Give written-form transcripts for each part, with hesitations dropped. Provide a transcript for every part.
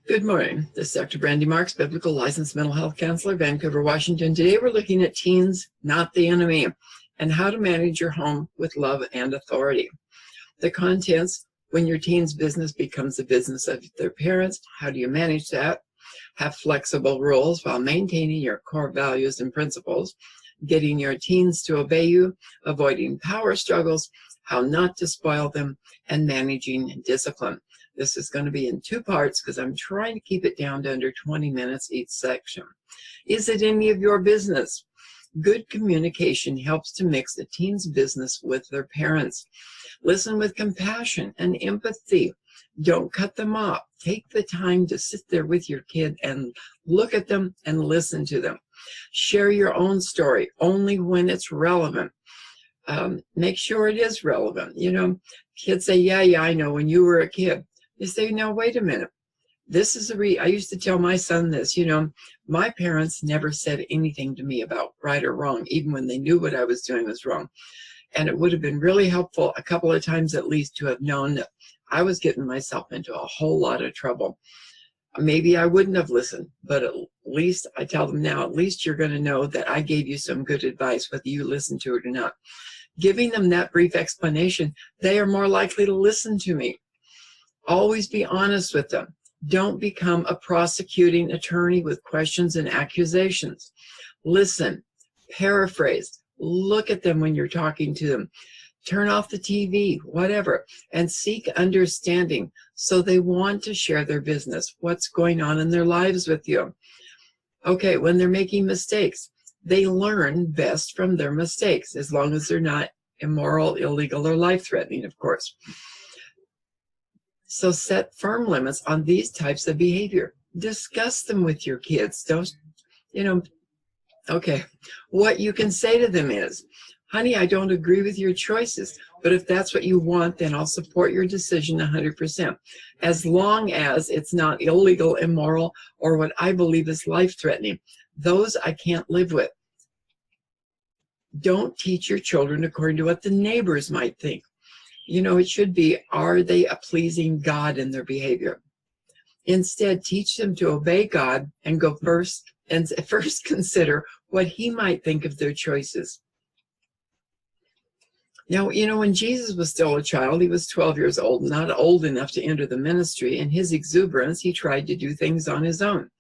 Good morning. This is Dr. Brandy Marks, Biblical Licensed Mental Health Counselor, Vancouver, Washington. Today we're looking at teens, not the enemy, and how to manage your home with love and authority. The contents: when your teen's business becomes the business of their parents, how do you manage that? Have flexible rules while maintaining your core values and principles. Getting your teens to obey you, avoiding power struggles, how not to spoil them, and managing discipline. This is going to be in two parts because I'm trying to keep it down to under 20 minutes each section. Is it any of your business? Good communication helps to mix the teen's business with their parents. Listen with compassion and empathy. Don't cut them off. Take the time to sit there with your kid and look at them and listen to them. Share your own story only when it's relevant. Make sure it is relevant. You know, kids say, yeah, I know when you were a kid. You say, no, wait a minute. This is I used to tell my son this, my parents never said anything to me about right or wrong, even when they knew what I was doing was wrong. And it would have been really helpful a couple of times at least to have known that I was getting myself into a whole lot of trouble. Maybe I wouldn't have listened, but at least I tell them now, at least you're going to know that I gave you some good advice, whether you listen to it or not. Giving them that brief explanation, they are more likely to listen to me. Always be honest with them. Don't become a prosecuting attorney with questions and accusations. Listen, paraphrase, look at them when you're talking to them. Turn off the TV, whatever, and seek understanding so they want to share their business, what's going on in their lives with you. Okay, when they're making mistakes, they learn best from their mistakes, as long as they're not immoral, illegal, or life-threatening, of course. So set firm limits on these types of behavior. Discuss them with your kids. Don't, okay. What you can say to them is, honey, I don't agree with your choices, but if that's what you want, then I'll support your decision 100%, as long as it's not illegal, immoral, or what I believe is life-threatening. Those I can't live with. Don't teach your children according to what the neighbors might think. It should be, are they pleasing God in their behavior? Instead, teach them to obey God and first consider what He might think of their choices. Now, when Jesus was still a child, He was 12 years old, not old enough to enter the ministry. In his exuberance, He tried to do things on His own.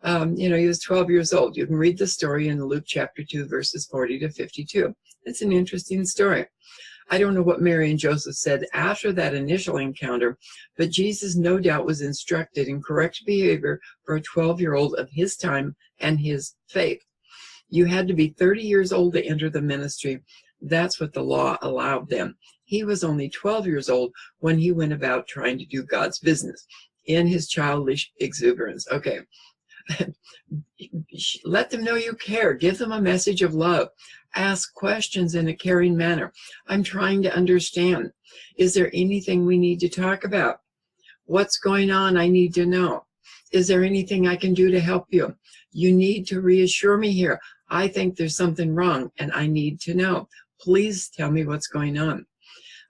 He was 12 years old. You can read the story in Luke chapter 2, verses 40 to 52. It's an interesting story. I don't know what Mary and Joseph said after that initial encounter, but Jesus no doubt was instructed in correct behavior for a 12-year-old of his time and his faith. You had to be 30 years old to enter the ministry. That's what the law allowed them. He was only 12 years old when he went about trying to do God's business in his childish exuberance. Okay. Let them know you care. Give them a message of love. Ask questions in a caring manner. I'm trying to understand. Is there anything we need to talk about? What's going on? I need to know. Is there anything I can do to help you? You need to reassure me here. I think there's something wrong and I need to know. Please tell me what's going on.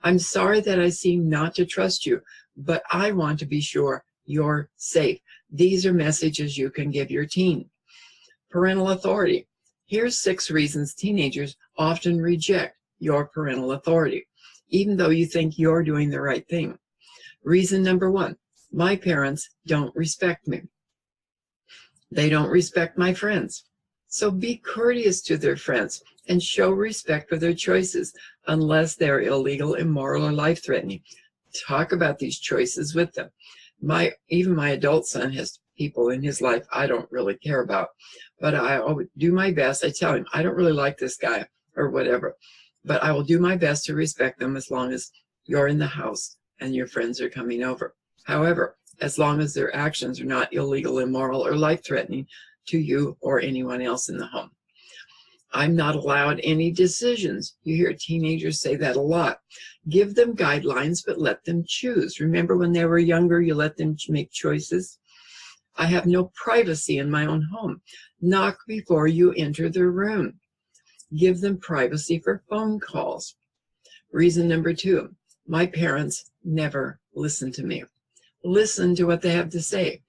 I'm sorry that I seem not to trust you, but I want to be sure you're safe. These are messages you can give your teen. Parental authority. Here's 6 reasons teenagers often reject your parental authority, even though you think you're doing the right thing. Reason number 1, my parents don't respect me. They don't respect my friends. So be courteous to their friends and show respect for their choices, unless they're illegal, immoral, or life-threatening. Talk about these choices with them. Even my adult son has people in his life I don't really care about, but I will do my best. I tell him, I don't really like this guy or whatever, but I will do my best to respect them as long as you're in the house and your friends are coming over. However, as long as their actions are not illegal, immoral, or life-threatening to you or anyone else in the home. I'm not allowed any decisions. You hear teenagers say that a lot. Give them guidelines, but let them choose. Remember when they were younger, you let them make choices? I have no privacy in my own home. Knock before you enter the room. Give them privacy for phone calls. Reason number 2, my parents never listen to me. Listen to what they have to say.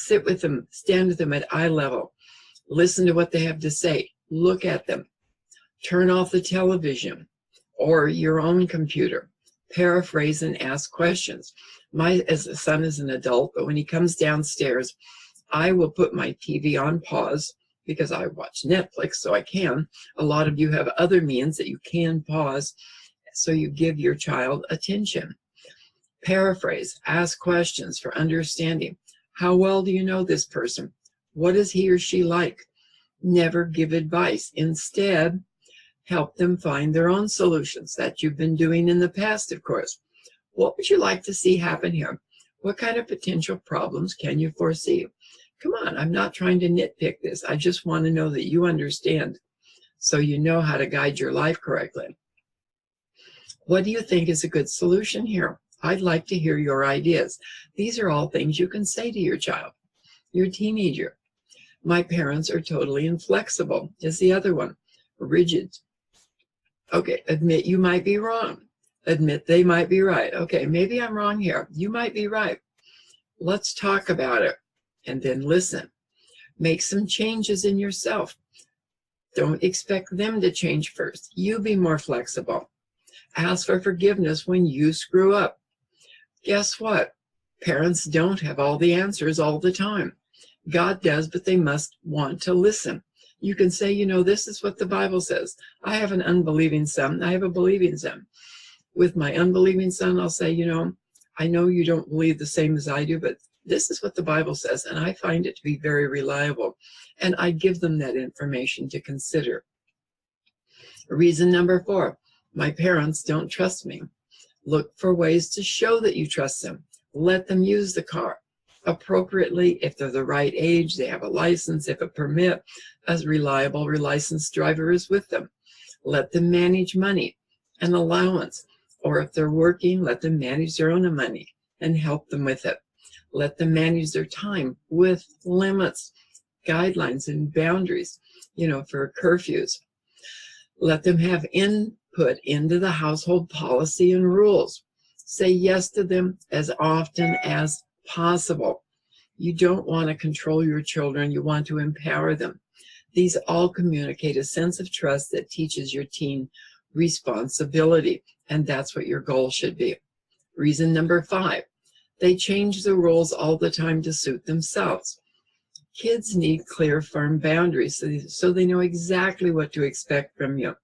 Sit with them, stand with them at eye level. Listen to what they have to say. Look at them. Turn off the television or your own computer. Paraphrase and ask questions. My son is an adult, but when he comes downstairs, I will put my TV on pause because I watch Netflix, so I can. A lot of you have other means that you can pause, so you give your child attention. Paraphrase, ask questions for understanding. How well do you know this person? What is he or she like? Never give advice. Instead, help them find their own solutions that you've been doing in the past, of course. What would you like to see happen here? What kind of potential problems can you foresee? Come on, I'm not trying to nitpick this. I just want to know that you understand so you know how to guide your life correctly. What do you think is a good solution here? I'd like to hear your ideas. These are all things you can say to your child, your teenager. My parents are totally inflexible is the other one. Rigid. Okay, admit you might be wrong. Admit they might be right. Okay, maybe I'm wrong here. You might be right. Let's talk about it and then listen. Make some changes in yourself. Don't expect them to change first. You be more flexible. Ask for forgiveness when you screw up. Guess what? Parents don't have all the answers all the time. God does, but they must want to listen. You can say, you know, this is what the Bible says. I have an unbelieving son. I have a believing son. With my unbelieving son, I'll say, you know you don't believe the same as I do, but this is what the Bible says, and I find it to be very reliable. And I give them that information to consider. Reason number 4, my parents don't trust me. Look for ways to show that you trust them. Let them use the car appropriately. If they're the right age, they have a license, if a permit, a reliable licensed driver is with them. Let them manage money and allowance. Or if they're working, let them manage their own money and help them with it. Let them manage their time with limits, guidelines, and boundaries, for curfews. Let them have input into the household policy and rules. Say yes to them as often as possible. You don't want to control your children. You want to empower them. These all communicate a sense of trust that teaches your teen responsibility, and that's what your goal should be. Reason number 5, they change the rules all the time to suit themselves. Kids need clear, firm boundaries so they know exactly what to expect from you.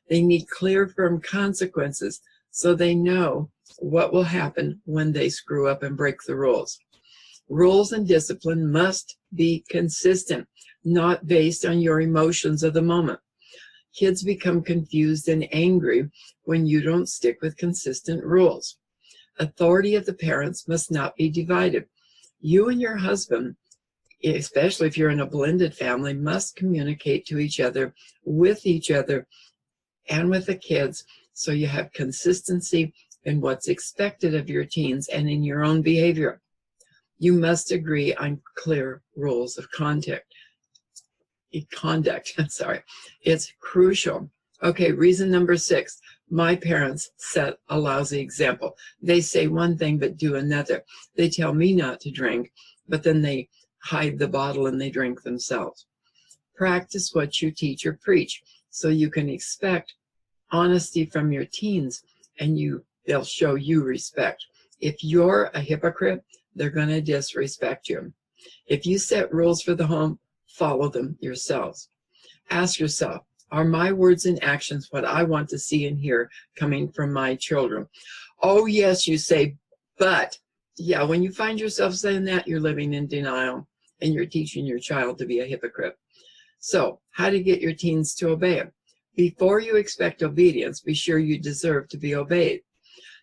They need clear, firm consequences so they know what will happen when they screw up and break the rules. Rules and discipline must be consistent, not based on your emotions of the moment. Kids become confused and angry when you don't stick with consistent rules. Authority of the parents must not be divided. You and your husband, especially if you're in a blended family, must communicate to each other, and with the kids, so you have consistency in what's expected of your teens and in your own behavior. You must agree on clear rules of conduct. It's crucial. Okay, reason number 6. My parents set a lousy example. They say one thing but do another. They tell me not to drink, but then they hide the bottle and they drink themselves. Practice what you teach or preach so you can expect honesty from your teens, and they'll show you respect. If you're a hypocrite, they're going to disrespect you. If you set rules for the home, follow them yourselves. Ask yourself, are my words and actions what I want to see and hear coming from my children? Oh, yes, you say, but. Yeah, when you find yourself saying that, you're living in denial and you're teaching your child to be a hypocrite. So, how to get your teens to obey it? Before you expect obedience, be sure you deserve to be obeyed.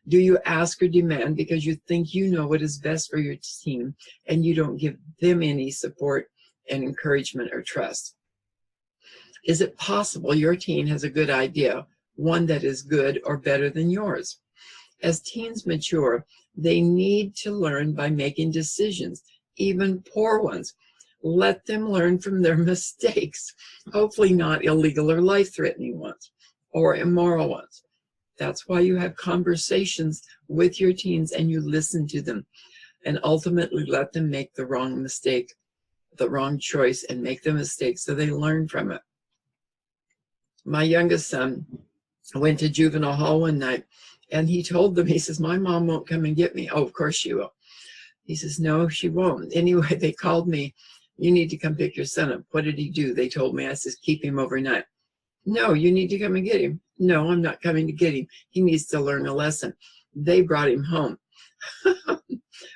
Do you ask or demand because you think you know what is best for your teen and you don't give them any support and encouragement or trust? Is it possible your teen has a good idea, one that is good or better than yours? As teens mature, they need to learn by making decisions, even poor ones. Let them learn from their mistakes, hopefully not illegal or life-threatening ones or immoral ones. That's why you have conversations with your teens and you listen to them. and ultimately let them make the wrong mistake, the wrong choice, and make the mistake so they learn from it. My youngest son went to juvenile hall one night, and he told them, he says, my mom won't come and get me. Oh, of course she will. He says, no, she won't. Anyway, they called me, you need to come pick your son up. What did he do? They told me. I says, keep him overnight. No, you need to come and get him. No, I'm not coming to get him. He needs to learn a lesson. They brought him home.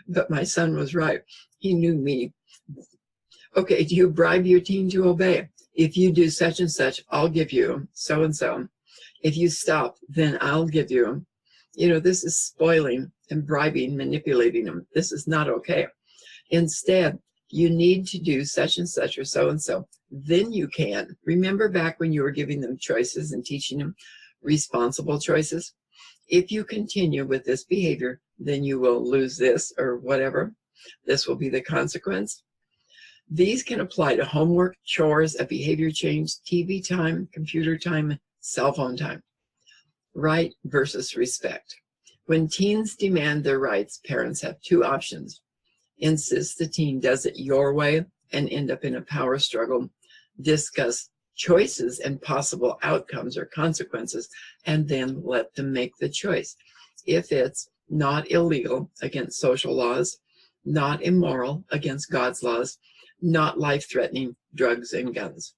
But my son was right. He knew me. Okay, do you bribe your teen to obey? If you do such and such, I'll give you so and so. If you stop, then I'll give you. You know, this is spoiling and bribing, manipulating them. This is not okay. Instead, you need to do such and such or so and so. Then you can. Remember back when you were giving them choices and teaching them responsible choices? If you continue with this behavior, then you will lose this or whatever. This will be the consequence. These can apply to homework, chores, a behavior change, TV time, computer time, cell phone time. Right versus respect. When teens demand their rights, parents have two options. Insist the teen does it your way and end up in a power struggle. Discuss choices and possible outcomes or consequences, and then let them make the choice. If it's not illegal against social laws, not immoral against God's laws, not life-threatening drugs and guns.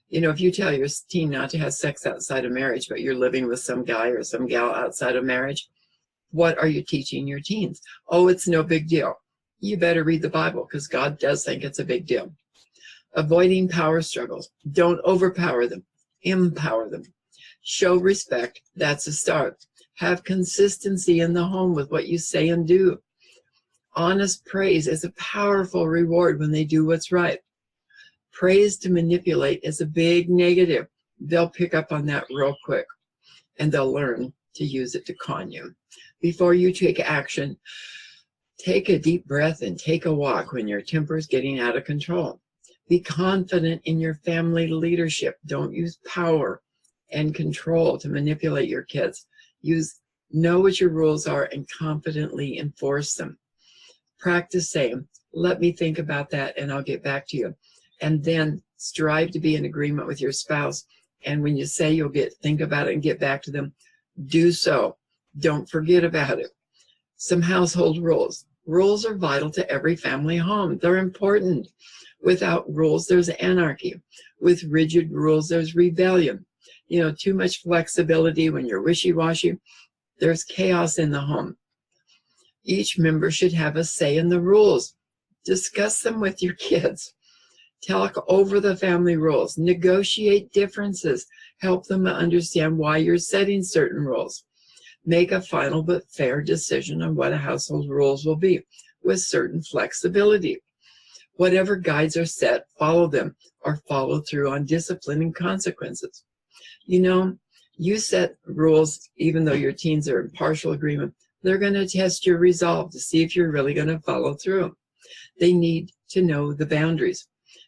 You know, if you tell your teen not to have sex outside of marriage, but you're living with some guy or some gal outside of marriage, what are you teaching your teens? Oh, it's no big deal. You better read the Bible, because God does think it's a big deal. Avoiding power struggles. Don't overpower them. Empower them. Show respect. That's a start. Have consistency in the home with what you say and do. Honest praise is a powerful reward when they do what's right. Praise to manipulate is a big negative. They'll pick up on that real quick, and they'll learn to use it to con you. Before you take action, take a deep breath and take a walk when your temper is getting out of control. Be confident in your family leadership. Don't use power and control to manipulate your kids. Know what your rules are and confidently enforce them. Practice saying, let me think about that and I'll get back to you. And then strive to be in agreement with your spouse. And when you say you'll think about it and get back to them, do so. Don't forget about it. Some household rules. Rules are vital to every family home. They're important. Without rules, there's anarchy. With rigid rules, there's rebellion. You know, too much flexibility when you're wishy-washy, there's chaos in the home. Each member should have a say in the rules. Discuss them with your kids. Talk over the family rules. Negotiate differences. Help them understand why you're setting certain rules. Make a final but fair decision on what a household rules will be, with certain flexibility. Whatever guides are set, follow them, or follow through on discipline and consequences. You know, you set rules even though your teens are in partial agreement. They're going to test your resolve to see if you're really going to follow through. They need to know the boundaries.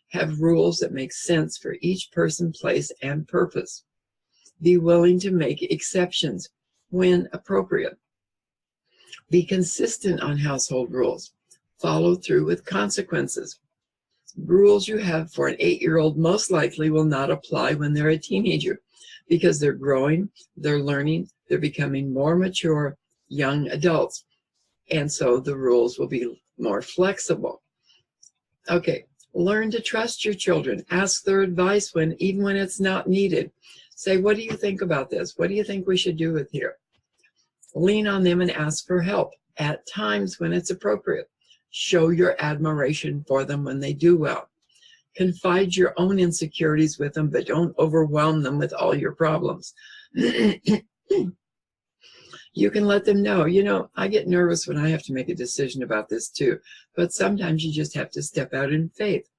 Have rules that make sense for each person, place, and purpose. Be willing to make exceptions when appropriate. Be consistent on household rules. Follow through with consequences. Rules you have for an 8-year-old most likely will not apply when they're a teenager, because they're growing, they're learning, they're becoming more mature young adults. And so the rules will be more flexible. Okay, learn to trust your children. Ask their advice even when it's not needed. Say, what do you think about this? What do you think we should do with here? Lean on them and ask for help at times when it's appropriate. Show your admiration for them when they do well. Confide your own insecurities with them, but don't overwhelm them with all your problems. You can let them know, you know, I get nervous when I have to make a decision about this too, but sometimes you just have to step out in faith.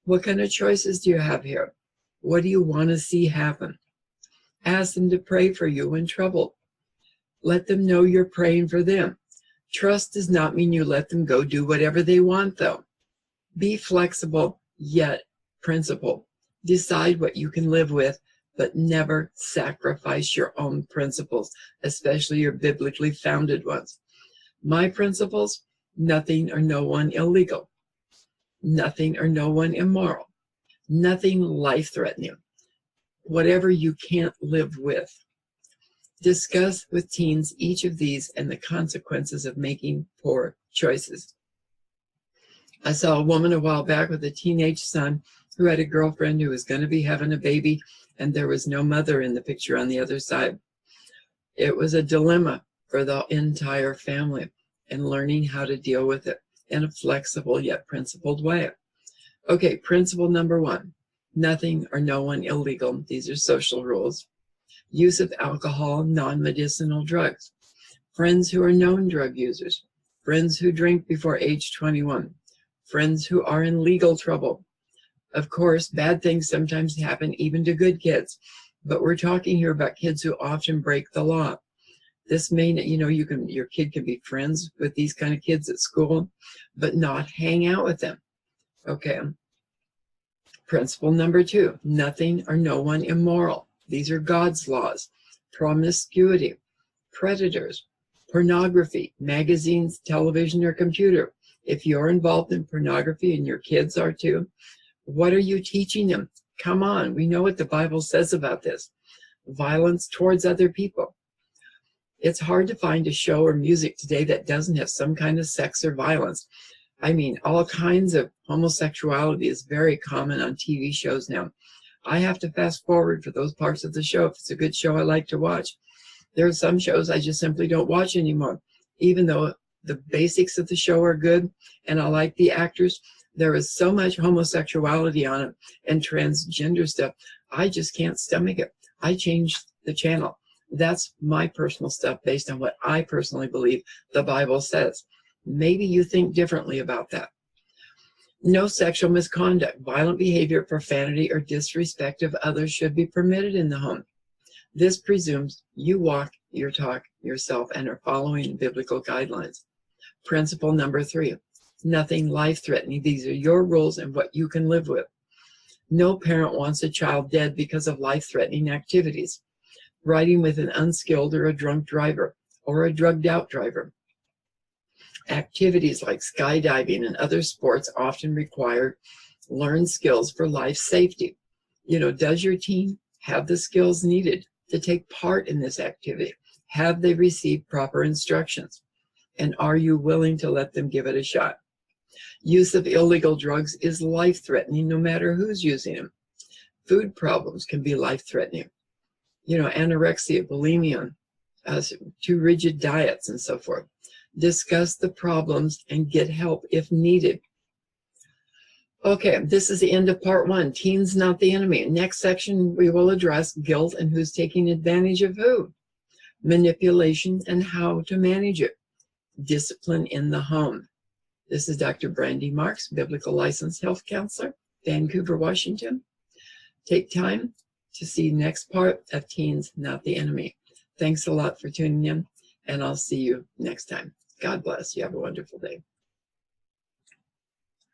What kind of choices do you have here? What do you want to see happen? Ask them to pray for you when troubled. Let them know you're praying for them. Trust does not mean you let them go do whatever they want, though. Be flexible, yet principled. Decide what you can live with, but never sacrifice your own principles, especially your biblically founded ones. My principles, nothing or no one illegal, nothing or no one immoral, nothing life-threatening, whatever you can't live with. Discuss with teens each of these and the consequences of making poor choices. I saw a woman a while back with a teenage son who had a girlfriend who was going to be having a baby, and there was no mother in the picture on the other side. It was a dilemma for the entire family, and learning how to deal with it in a flexible yet principled way. Okay, principle number 1, nothing or no one illegal. These are social rules. Use of alcohol, non-medicinal drugs. Friends who are known drug users. Friends who drink before age 21. Friends who are in legal trouble. Of course, bad things sometimes happen even to good kids, but we're talking here about kids who often break the law. This may, your kid can be friends with these kind of kids at school, but not hang out with them. Okay. Principle number 2, nothing or no one immoral. These are God's laws. Promiscuity, predators, pornography, magazines, television, or computer. If you're involved in pornography and your kids are too, what are you teaching them? Come on, we know what the Bible says about this. Violence towards other people. It's hard to find a show or music today that doesn't have some kind of sex or violence. I mean, all kinds of homosexuality is very common on TV shows now. I have to fast forward for those parts of the show if it's a good show I like to watch. There are some shows I just simply don't watch anymore. Even though the basics of the show are good and I like the actors, there is so much homosexuality on it and transgender stuff. I just can't stomach it. I change the channel. That's my personal stuff based on what I personally believe the Bible says. Maybe you think differently about that. No sexual misconduct, violent behavior, profanity, or disrespect of others should be permitted in the home. This presumes you walk your talk yourself and are following biblical guidelines. Principle number 3, nothing life-threatening. These are your rules and what you can live with. No parent wants a child dead because of life-threatening activities. Riding with an unskilled or a drunk driver or a drugged-out driver. Activities like skydiving and other sports often require learned skills for life safety. Does your teen have the skills needed to take part in this activity? Have they received proper instructions? And are you willing to let them give it a shot? Use of illegal drugs is life-threatening no matter who's using them. Food problems can be life-threatening. Anorexia, bulimia, too rigid diets, and so forth. Discuss the problems and get help if needed. Okay, this is the end of part 1, Teens Not the Enemy. Next section, we will address guilt and who's taking advantage of who, manipulation and how to manage it, discipline in the home. This is Dr. Brandy Marks, Biblical Licensed Health Counselor, Vancouver, Washington. Take time to see the next part of Teens Not the Enemy. Thanks a lot for tuning in, and I'll see you next time. God bless. You have a wonderful day.